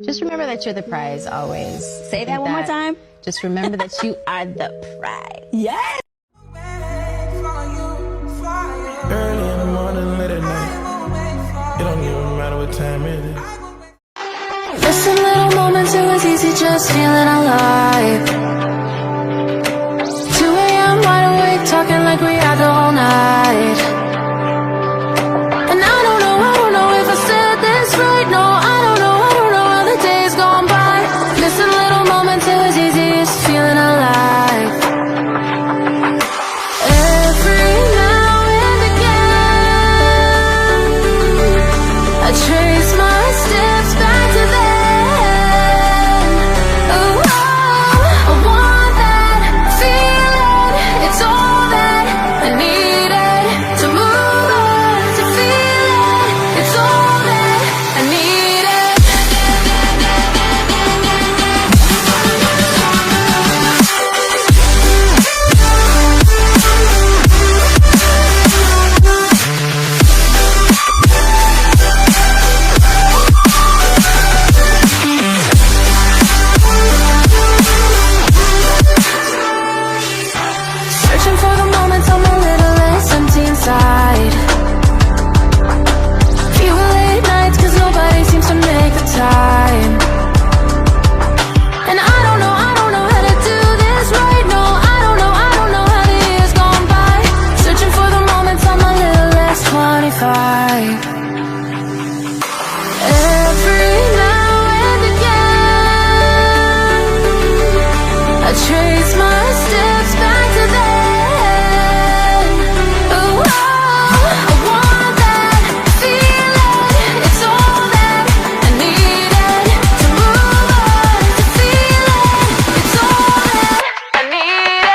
Just remember that you're the prize always. Say that one more time. Just remember that you are the prize. Yes. Early in the morning, late at night. It don't even matter what time it is. Listen, little moments, it was easy just feeling alive. 2 a.m. wide awake, talking like we had the whole night. And I don't know if I said this right. No, I don't know how the days gone by. Listen, little moments, it was easy just feeling alive. Every now and again, I trace my steps back to then. Oh, I want that feeling. It's all that I needed to move on, to feel it. It's all that I needed. Searching for the moments I'm a little less empty inside. Few late nights cause nobody seems to make the time. And I don't know how to do this right. No, I don't know how the years gone by. Searching for the moments I'm a little less 25. Every now and again, I trace my steps back to then. Oh, I want that feeling. It's all that I needed to move on, to feel it. It's all that I needed.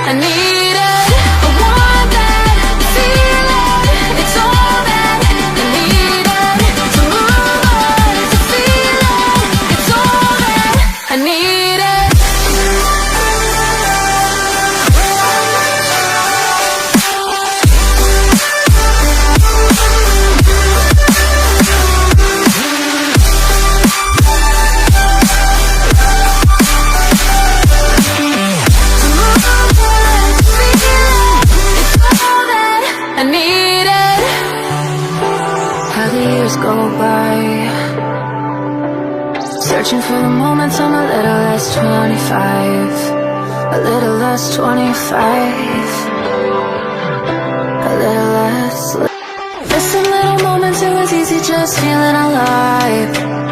I needed, I want that feeling. It's all that I needed to move on, to feel it. It's all that I needed. To move on, to feel it. It's all that I needed. How the years go by, searching for the moments I'm a little less 25. A little less 25. A little less. Listen, little moments, it was easy just feeling alive.